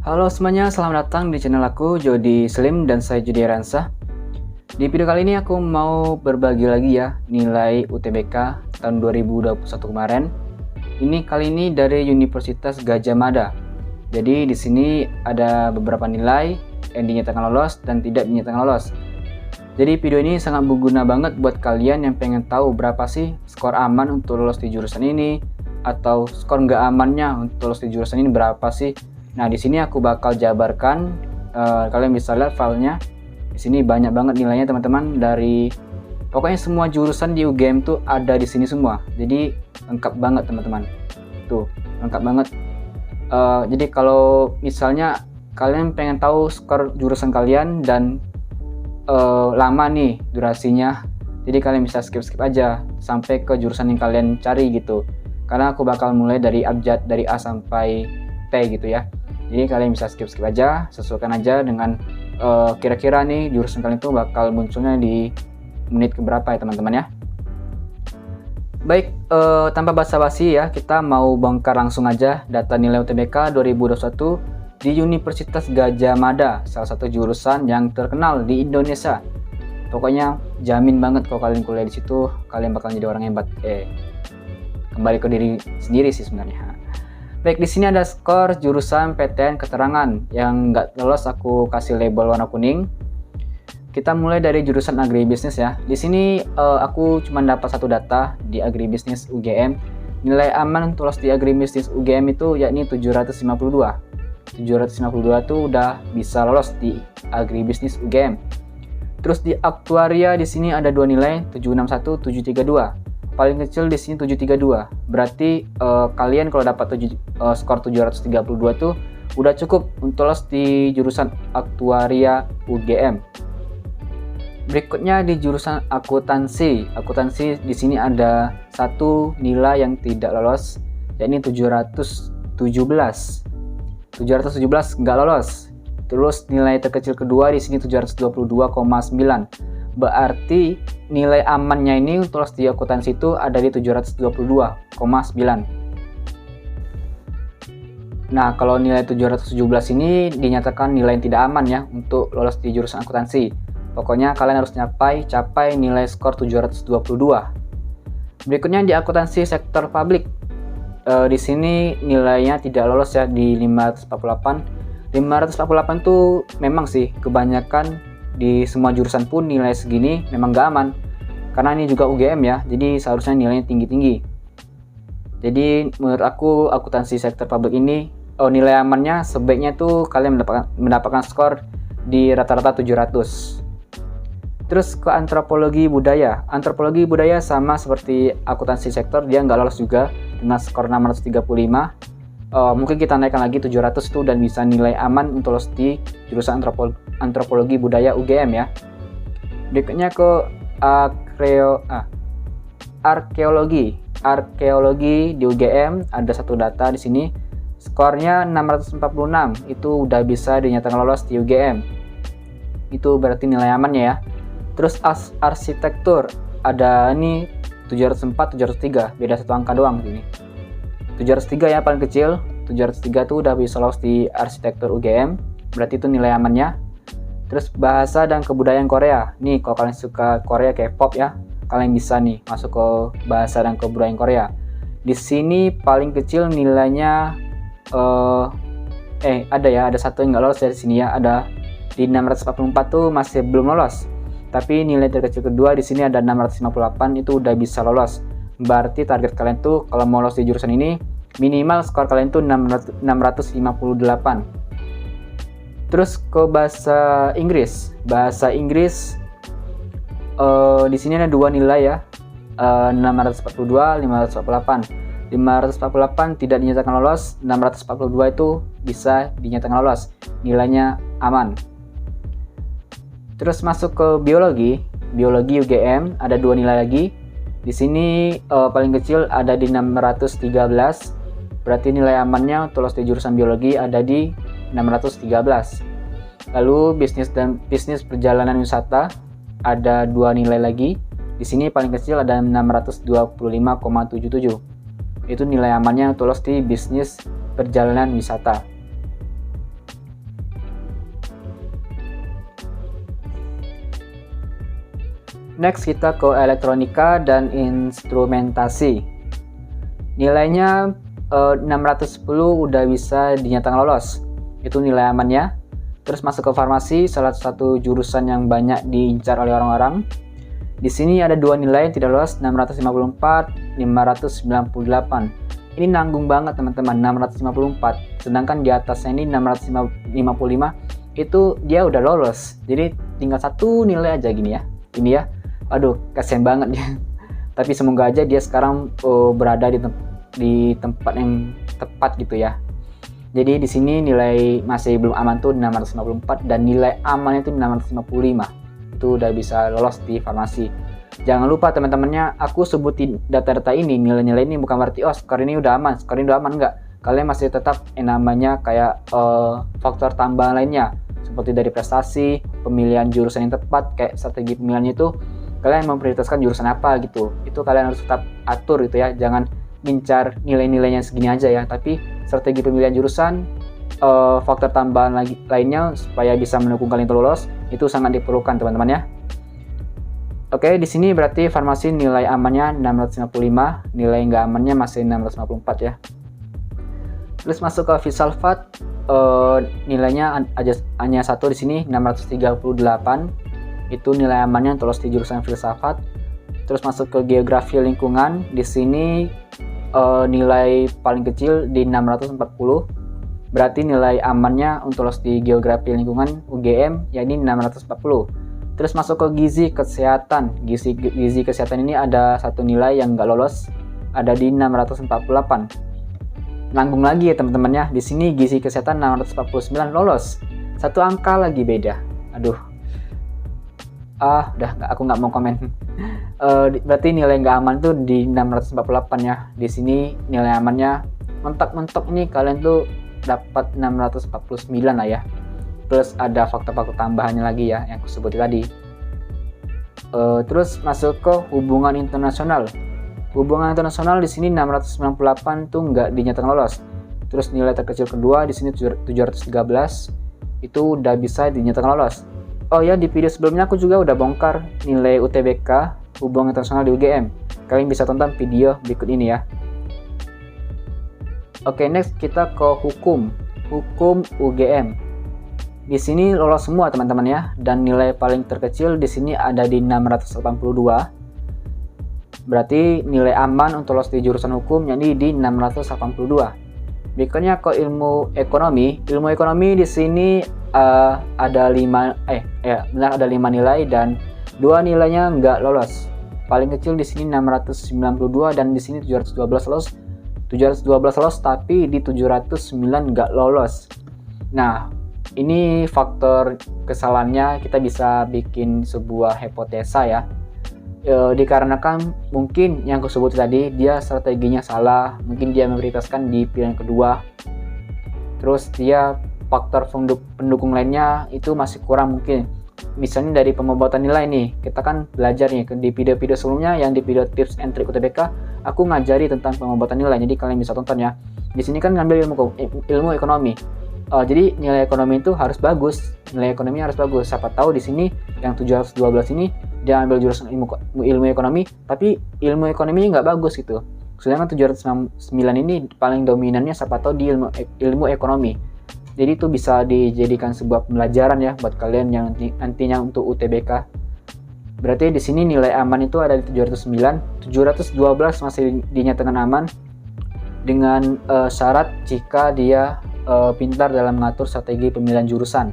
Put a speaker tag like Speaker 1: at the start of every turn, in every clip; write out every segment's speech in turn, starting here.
Speaker 1: Halo semuanya, selamat datang di channel aku, Jody Slim dan saya Jody Ransa. Di video kali ini aku mau berbagi lagi ya nilai UTBK tahun 2021 kemarin. Ini kali ini dari Universitas Gadjah Mada. Jadi di sini ada beberapa nilai yang dinyatakan lolos dan tidak dinyatakan lolos. Jadi video ini sangat berguna banget buat kalian yang pengen tahu berapa sih skor aman untuk lolos di jurusan ini, atau skor nggak amannya untuk lolos di jurusan ini berapa sih. Nah, di sini aku bakal jabarkan, kalian bisa lihat filenya. Di sini banyak banget nilainya teman-teman, dari pokoknya semua jurusan di UGM tuh ada di sini semua. Jadi lengkap banget teman-teman. Tuh, lengkap banget. Jadi kalau misalnya kalian pengen tahu skor jurusan kalian dan lama nih durasinya, jadi kalian bisa skip aja sampai ke jurusan yang kalian cari gitu. Karena aku bakal mulai dari abjad dari A sampai T gitu ya. Jadi kalian bisa skip aja, sesuaikan aja dengan kira-kira nih jurusan kalian tuh bakal munculnya di menit keberapa ya teman-teman ya. Baik, tanpa basa-basi ya, kita mau bongkar langsung aja data nilai UTBK 2021 di Universitas Gadjah Mada, salah satu jurusan yang terkenal di Indonesia. Pokoknya jamin banget kalau kalian kuliah di situ, kalian bakal jadi orang hebat. Kembali ke diri sendiri sih sebenarnya. Baik, di sini ada skor jurusan PTN Keterangan yang nggak lolos, aku kasih label warna kuning. Kita mulai dari jurusan agribisnis ya. Di sini aku cuma dapat satu data di agribisnis UGM. Nilai aman untuk lolos di agribisnis UGM itu yakni 752. 752 itu udah bisa lolos di agribisnis UGM. Terus di aktuaria di sini ada dua nilai, 761, 732. Paling kecil di sini 732. Berarti kalian kalau dapat skor 732 tuh udah cukup untuk lolos di jurusan aktuaria UGM. Berikutnya di jurusan akuntansi. Akuntansi di sini ada satu nilai yang tidak lolos, yakni 717. 717 nggak lolos. Terus nilai terkecil kedua di sini 722,9. Berarti nilai amannya ini untuk lolos di akuntansi itu ada di 722,9. Nah, kalau nilai 717 ini dinyatakan nilai yang tidak aman ya untuk lolos di jurusan akuntansi. Pokoknya kalian harus capai nilai skor 722. Berikutnya di akuntansi sektor publik. Di sini nilainya tidak lolos ya di 548. 548 tuh memang sih kebanyakan di semua jurusan pun nilai segini memang gak aman, karena ini juga UGM ya, jadi seharusnya nilainya tinggi-tinggi. Jadi menurut aku akuntansi sektor publik ini nilai amannya sebaiknya tuh kalian mendapatkan skor di rata-rata 700. Terus ke antropologi budaya. Antropologi budaya sama seperti akuntansi sektor, dia nggak lolos juga dengan skor 635. Mungkin kita naikkan lagi 700 itu dan bisa nilai aman untuk lolos di jurusan antropologi budaya UGM ya. Berikutnya ke arkeologi. Arkeologi di UGM ada satu data di sini. Skornya 646, itu udah bisa dinyatakan lolos di UGM. Itu berarti nilai amannya ya. Terus arsitektur ada ini 704, 703, beda satu angka doang sini. 703 ya paling kecil. 703 tuh udah bisa lolos di arsitektur UGM, berarti itu nilai amannya. Terus bahasa dan kebudayaan Korea. Nih kalau kalian suka Korea K-pop ya, kalian bisa nih masuk ke bahasa dan kebudayaan Korea. Di sini paling kecil nilainya ada satu yang nggak lolos dari sini ya, ada di 644 tuh masih belum lolos. Tapi nilai terkecil kedua di sini ada 658, itu udah bisa lolos. Berarti target kalian tuh kalau mau lolos di jurusan ini minimal skor kalian tuh 658. Terus ke bahasa Inggris. Bahasa Inggris di sini ada dua nilai ya, 642, 548. 548 tidak dinyatakan lolos, 642 itu bisa dinyatakan lolos, nilainya aman. Terus masuk ke biologi. Biologi UGM ada dua nilai lagi. Di sini paling kecil ada di 613. Berarti nilai amannya untuk lolos di jurusan biologi ada di 613. Lalu bisnis perjalanan wisata ada dua nilai lagi. Di sini paling kecil ada 625,77. Itu nilai amannya untuk lolos di bisnis perjalanan wisata. Next kita ke elektronika dan instrumentasi. Nilainya 610 udah bisa dinyatakan lolos. Itu nilai amannya. Terus masuk ke farmasi, salah satu jurusan yang banyak diincar oleh orang-orang. Di sini ada dua nilai yang tidak lolos, 654, 598. Ini nanggung banget teman-teman, 654. Sedangkan di atasnya ini 655 itu dia udah lolos. Jadi tinggal satu nilai aja gini ya. Ini ya. Aduh, kasihan banget ya. Tapi semoga aja dia sekarang berada di tempat yang tepat gitu ya. Jadi di sini nilai masih belum aman tuh 654 dan nilai amannya itu 655. Itu udah bisa lolos di farmasi. Jangan lupa teman-temannya, aku sebutin data-data ini, nilai-nilai ini bukan berarti skor ini udah aman, skor ini udah aman enggak. Kalian masih tetap namanya kayak faktor tambahan lainnya seperti dari prestasi, pemilihan jurusan yang tepat, kayak strategi pemilihannya itu kalian memprioritaskan jurusan apa gitu. Itu kalian harus tetap atur gitu ya. Jangan ngincar nilai-nilainya segini aja ya, tapi strategi pemilihan jurusan, faktor tambahan lainnya supaya bisa mendukung kalian lolos itu sangat diperlukan teman-teman ya. Oke, di sini berarti farmasi nilai amannya 655, nilai nggak amannya masih 654 ya. Terus masuk ke filsafat, nilainya hanya satu di sini 638. Itu nilai amannya untuk lolos di jurusan filsafat. Terus masuk ke geografi lingkungan, di sini nilai paling kecil di 640. Berarti nilai amannya untuk lolos di geografi lingkungan UGM yakni 640. Terus masuk ke gizi kesehatan. Gizi kesehatan ini ada satu nilai yang nggak lolos, ada di 648. Nanggung lagi ya teman-temannya. Di sini gizi kesehatan 649 lolos. Satu angka lagi beda. Aduh. Aku nggak mau komen. Berarti nilai nggak aman tuh di 648 ya. Di sini nilai amannya mentok-mentok nih kalian tuh dapat 649 lah ya. Plus ada faktor-faktor tambahannya lagi ya yang aku sebutin tadi. Terus masuk ke hubungan internasional. Hubungan internasional di sini 698 tuh nggak dinyatakan lolos. Terus nilai terkecil kedua di sini 713 itu udah bisa dinyatakan lolos. Oh ya, di video sebelumnya aku juga udah bongkar nilai UTBK hubungan internasional di UGM. Kalian bisa tonton video berikut ini ya. Oke, next kita ke hukum UGM. Di sini lolos semua teman-teman ya, dan nilai paling terkecil di sini ada di 682. Berarti nilai aman untuk lolos di jurusan hukum yakni di 682. Berikutnya ke ilmu ekonomi. Ilmu ekonomi di sini ada 5 nilai dan 2 nilainya nggak lolos. Paling kecil di sini 692 dan di sini 712 lolos. 712 lolos tapi di 709 nggak lolos. Nah, ini faktor kesalahannya kita bisa bikin sebuah hipotesa ya. Dikarenakan mungkin yang aku sebut tadi dia strateginya salah, mungkin dia memprioritaskan di pilihan kedua, terus dia faktor pendukung lainnya itu masih kurang mungkin. Misalnya dari pembuatan nilai nih, kita kan belajar nih di video-video sebelumnya yang di video tips and trick UTBK aku ngajari tentang pembuatan nilai, jadi kalian bisa tonton ya. Di sini kan ngambil ilmu ekonomi. Jadi nilai ekonomi itu harus bagus, nilai ekonominya harus bagus. Siapa tahu di sini yang 712 ini dia ambil jurusan ilmu ekonomi, tapi ilmu ekonominya nggak bagus gitu. Sedangkan 709 ini paling dominannya siapa tahu di ilmu ekonomi. Jadi itu bisa dijadikan sebuah pembelajaran ya buat kalian yang nantinya untuk UTBK. Berarti di sini nilai aman itu ada di 709, 712 masih dinyatakan aman dengan syarat jika dia pintar dalam mengatur strategi pemilihan jurusan.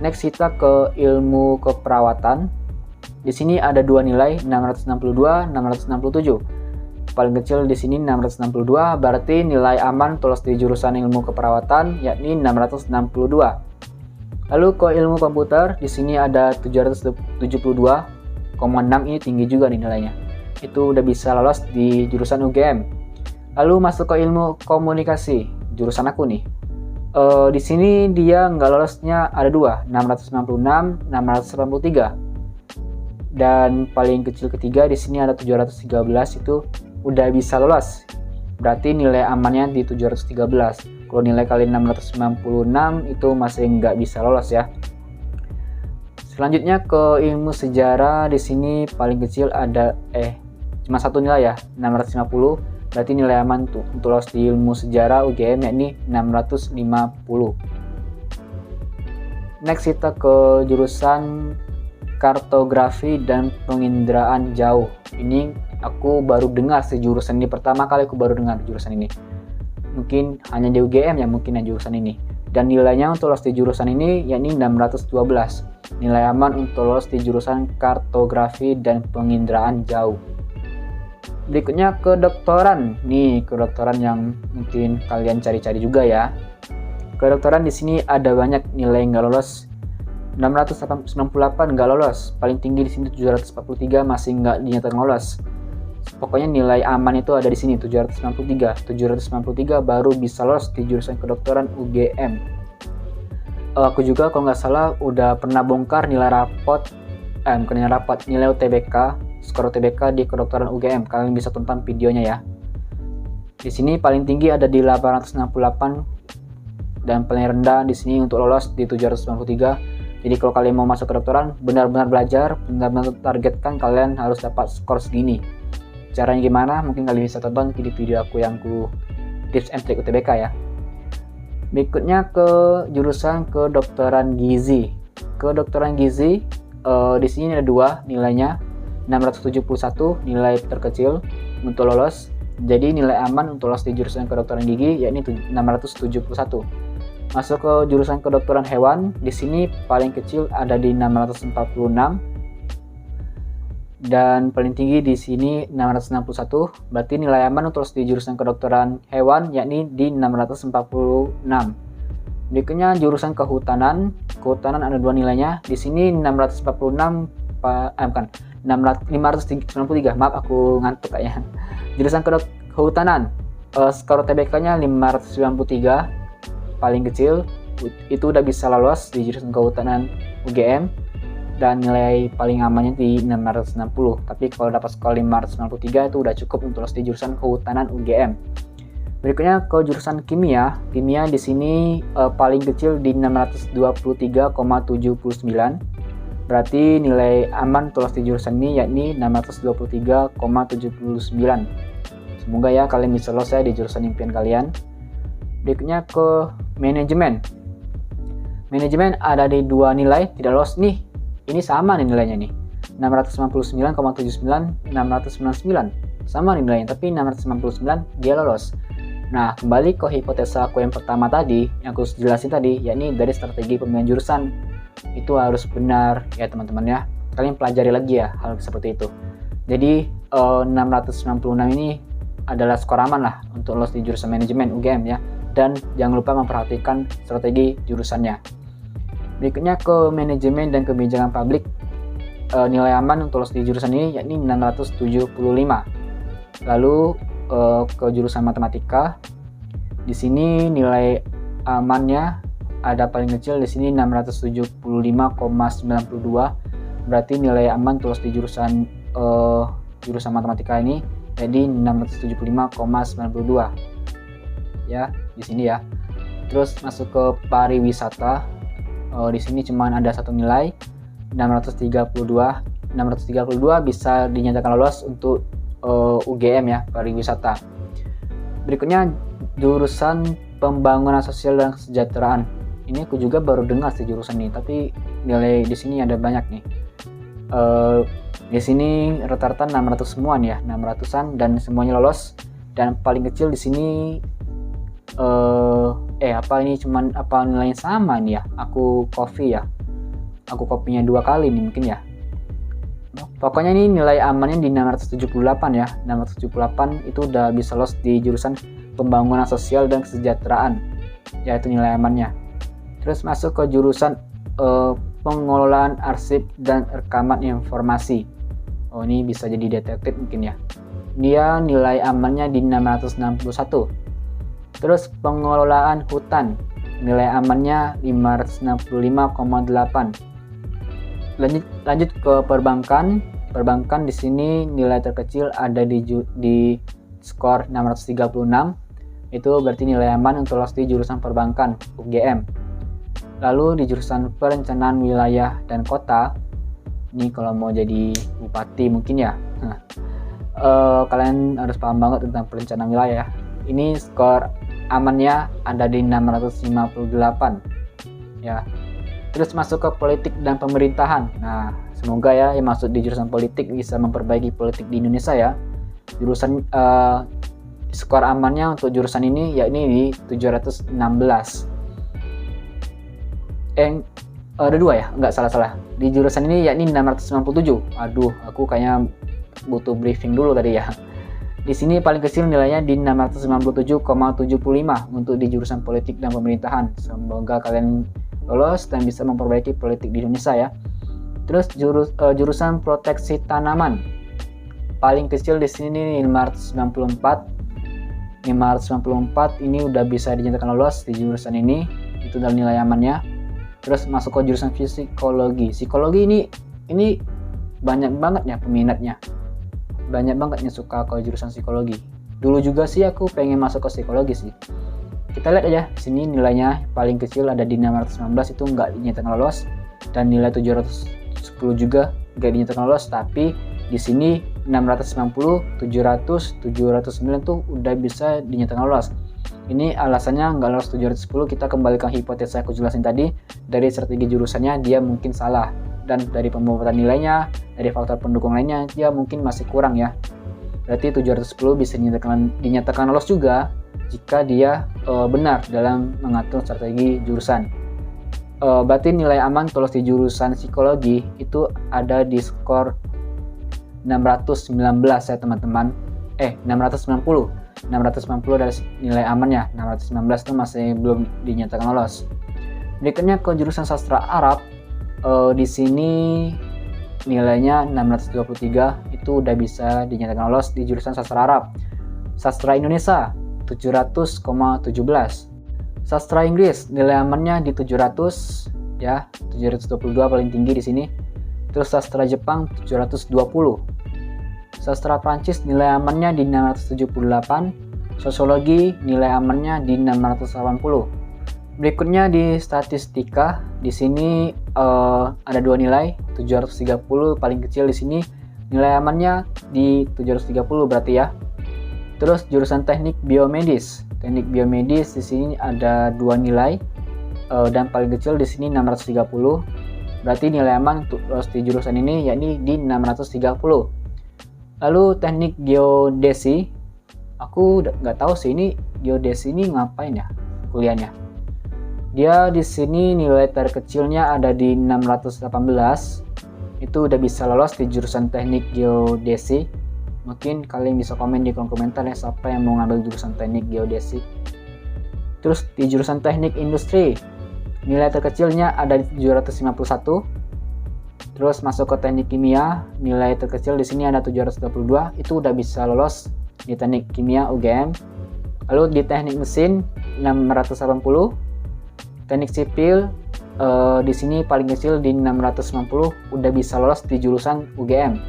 Speaker 1: Next kita ke ilmu keperawatan. Di sini ada 2 nilai 662, 667. Paling kecil di sini 662, berarti nilai aman tulis di jurusan ilmu keperawatan yakni 662. Lalu ke ilmu komputer, di sini ada 772,6, ini tinggi juga nih nilainya. Itu udah bisa lolos di jurusan UGM. Lalu masuk ke ilmu komunikasi, jurusan aku nih. Di sini dia nggak lolosnya ada 2, 696, 683. Dan paling kecil ketiga di sini ada 713, itu udah bisa lolos. Berarti nilai amannya di 713. Kalau nilai kali 696 itu masih nggak bisa lolos ya. Selanjutnya ke ilmu sejarah, di sini paling kecil ada cuma satu nilai ya, 650. Berarti nilai aman untuk lolos di ilmu sejarah UGM yakni 650. Next kita ke jurusan kartografi dan penginderaan jauh. Ini aku baru dengar sih jurusan ini, pertama kali aku baru dengar jurusan ini. Mungkin hanya di UGM ya, mungkin ya jurusan ini. Dan nilainya untuk lolos di jurusan ini yakni 612. Nilai aman untuk lolos di jurusan kartografi dan penginderaan jauh. Berikutnya kedokteran. Nih, kedokteran yang mungkin kalian cari-cari juga ya. Kedokteran di sini ada banyak nilai nggak lolos. 698 nggak lolos. Paling tinggi di sini 743 masih nggak dinyatakan lolos. Pokoknya nilai aman itu ada di sini 793. 793 baru bisa lolos di jurusan kedokteran UGM. Aku juga kalau nggak salah udah pernah bongkar nilai rapot, nilai UTBK, skor UTBK di kedokteran UGM. Kalian bisa tonton videonya ya. Di sini paling tinggi ada di 868 dan paling rendah di sini untuk lolos di 793. Jadi kalau kalian mau masuk kedokteran, benar-benar belajar, benar-benar targetkan kalian harus dapat skor segini. Caranya gimana? Mungkin kalian bisa tonton video aku yang tips and trick UTBK ya. Berikutnya ke jurusan kedokteran gizi. Kedokteran gizi di sini ada dua nilainya, 671 nilai terkecil untuk lolos. Jadi nilai aman untuk lolos di jurusan kedokteran gigi yakni 671. Masuk ke jurusan kedokteran hewan, di sini paling kecil ada di 646 dan paling tinggi di sini 661. Berarti nilai aman untuk di jurusan kedokteran hewan yakni di 646. Berikutnya jurusan kehutanan. Kehutanan ada dua nilainya. Di sini 593. Maaf, aku ngantuk kayaknya. Jurusan kehutanan, skor TBK-nya 593. Paling kecil itu udah bisa lolos di jurusan kehutanan UGM dan nilai paling amannya di 660. Tapi kalau dapat skor 593 itu udah cukup untuk lolos di jurusan kehutanan UGM. Berikutnya ke jurusan kimia. Kimia di sini paling kecil di 623,79. Berarti nilai aman untuk lolos di jurusan ini yakni 623,79. Semoga ya kalian bisa lolos ya di jurusan impian kalian. Berikutnya ke manajemen. Manajemen ada di dua nilai tidak lolos nih. Ini sama nih nilainya nih. 659,79, 699. Sama nih nilainya, tapi 699 dia lolos. Nah, kembali ke hipotesa aku yang pertama tadi, yang aku jelasin tadi, yakni dari strategi pemilihan jurusan. Itu harus benar ya teman-teman ya. Kalian pelajari lagi ya hal seperti itu. Jadi 696 ini adalah skor aman lah untuk lolos di jurusan manajemen UGM ya. Dan jangan lupa memperhatikan strategi jurusannya. Berikutnya ke manajemen dan kebijakan publik. Nilai aman untuk lolos di jurusan ini yakni 675. Lalu ke jurusan matematika. Di sini nilai amannya ada paling kecil di sini 675,92. Berarti nilai aman untuk lolos di jurusan matematika ini jadi 675,92. Ya, di sini ya. Terus masuk ke pariwisata. Di sini cuma ada satu nilai 632. 632 bisa dinyatakan lolos untuk UGM ya, pariwisata. Berikutnya jurusan pembangunan sosial dan kesejahteraan. Ini aku juga baru dengar sih jurusan ini, tapi nilai di sini ada banyak nih. Di sini rata-rata 600 semua nih ya, 600-an dan semuanya lolos. Dan paling kecil di sini nilainya sama nih ya. Aku kopinya 2 kali nih mungkin ya. Pokoknya ini nilai amannya di 678 ya. 678 itu udah bisa lolos di jurusan pembangunan sosial dan kesejahteraan. Yaitu nilai amannya. Terus masuk ke jurusan pengelolaan arsip dan rekaman informasi. Ini bisa jadi detektif mungkin ya. Dia nilai amannya di 661. Terus pengelolaan hutan, nilai amannya 565,8. Lanjut ke perbankan. Perbankan di sini nilai terkecil ada di skor 636. Itu berarti nilai aman untuk lolos di jurusan perbankan UGM. Lalu di jurusan perencanaan wilayah dan kota, ini kalau mau jadi bupati mungkin ya, kalian harus paham banget tentang perencanaan wilayah. Ini skor amannya ada di 658 ya. Terus masuk ke politik dan pemerintahan. Nah, semoga ya yang masuk di jurusan politik bisa memperbaiki politik di Indonesia ya. Jurusan skor amannya untuk jurusan ini yakni di 716. Ada dua ya, enggak salah. Di jurusan ini yakni 697. Aduh, aku kayaknya butuh briefing dulu tadi ya. Di sini paling kecil nilainya di 697,75 untuk di jurusan politik dan pemerintahan. Semoga kalian lolos dan bisa memperbaiki politik di Indonesia ya. Terus jurusan proteksi tanaman. Paling kecil di sini 594 ini udah bisa dinyatakan lolos di jurusan ini. Itu dalam nilai amannya. Terus masuk ke jurusan psikologi. Psikologi ini banyak banget ya peminatnya. Banyak banget yang suka ke jurusan psikologi. Dulu juga sih aku pengen masuk ke psikologi sih. Kita lihat aja di sini nilainya paling kecil ada di 619 itu nggak dinyatakan lolos, dan nilai 710 juga nggak dinyatakan lolos. Tapi di sini 690, 700, 709 tuh udah bisa dinyatakan lolos. Ini alasannya nggak lolos 710, kita kembalikan hipotesa aku jelasin tadi. Dari strategi jurusannya dia mungkin salah, dan dari pembuatan nilainya, dari faktor pendukung lainnya dia mungkin masih kurang ya. Berarti 710 bisa dinyatakan lolos juga jika dia benar dalam mengatur strategi jurusan. Berarti nilai aman lolos di jurusan psikologi itu ada di skor 619 ya teman-teman. 690 dari nilai amannya. 619 itu masih belum dinyatakan lolos. Berikutnya ke jurusan sastra Arab. Di sini nilainya 623 itu udah bisa dinyatakan lolos di jurusan sastra Arab. Sastra Indonesia 700,17. Sastra Inggris nilai amannya di 700 ya, 722 paling tinggi di sini. Terus sastra Jepang 720. Sastra Prancis nilai amannya di 678. Sosiologi nilai amannya di 680. Berikutnya di statistika, di sini ada dua nilai, 730 paling kecil di sini, nilai amannya di 730 berarti ya. Terus jurusan teknik biomedis. Teknik biomedis di sini ada dua nilai dan paling kecil di sini 630. Berarti nilai aman untuk di jurusan ini yakni di 630. Lalu teknik geodesi, aku nggak tahu sih ini geodesi ini ngapain ya kuliahnya. Dia di sini nilai terkecilnya ada di 618. Itu udah bisa lolos di jurusan teknik geodesi. Mungkin kalian bisa komen di kolom komentar ya siapa yang mau ngambil jurusan teknik geodesi. Terus di jurusan teknik industri, nilai terkecilnya ada di 751. Terus masuk ke teknik kimia, nilai terkecil di sini ada 722. Itu udah bisa lolos di teknik kimia UGM. Lalu di teknik mesin 680. Teknik sipil di sini paling kecil di 690 udah bisa lolos di jurusan UGM.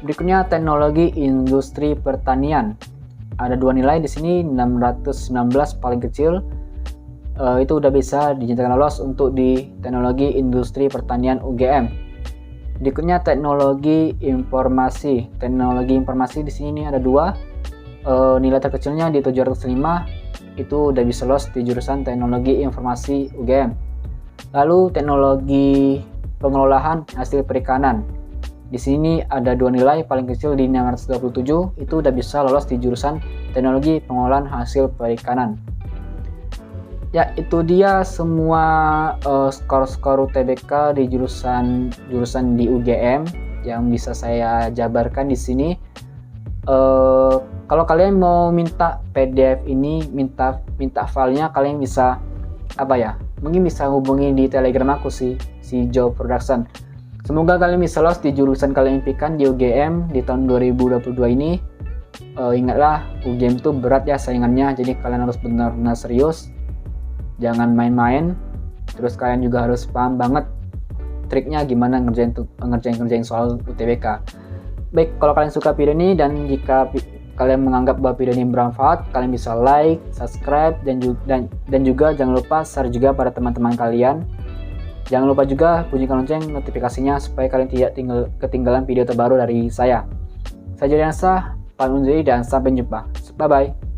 Speaker 1: Berikutnya teknologi industri pertanian. Ada dua nilai di sini 619 paling kecil. Itu udah bisa dinyatakan lolos untuk di teknologi industri pertanian UGM. Berikutnya teknologi informasi. Teknologi informasi di sini ada dua. Nilai terkecilnya di 705. Itu udah bisa lolos di jurusan teknologi informasi UGM. Lalu teknologi pengelolaan hasil perikanan. Di sini ada dua nilai paling kecil di 627. Itu udah bisa lolos di jurusan teknologi pengolahan hasil perikanan. Ya, itu dia semua skor-skor UTBK di jurusan di UGM yang bisa saya jabarkan di sini. Kalau kalian mau minta PDF ini, minta filenya, kalian bisa mungkin bisa hubungi di Telegram aku si Joe Production. Semoga kalian bisa lolos di jurusan kalian impikan di UGM di tahun 2022 ini. Ingatlah, UGM itu berat ya saingannya, jadi kalian harus benar-benar serius, jangan main-main. Terus kalian juga harus paham banget triknya gimana ngerjain soal UTBK. Baik, kalau kalian suka video ini dan jika kalian menganggap bahwa video ini bermanfaat, kalian bisa like, subscribe, dan juga jangan lupa share juga pada teman-teman kalian. Jangan lupa juga bunyikan lonceng notifikasinya supaya kalian tidak ketinggalan video terbaru dari saya. Saya Jody Ansah, pamit undur diri dan sampai jumpa. Bye bye.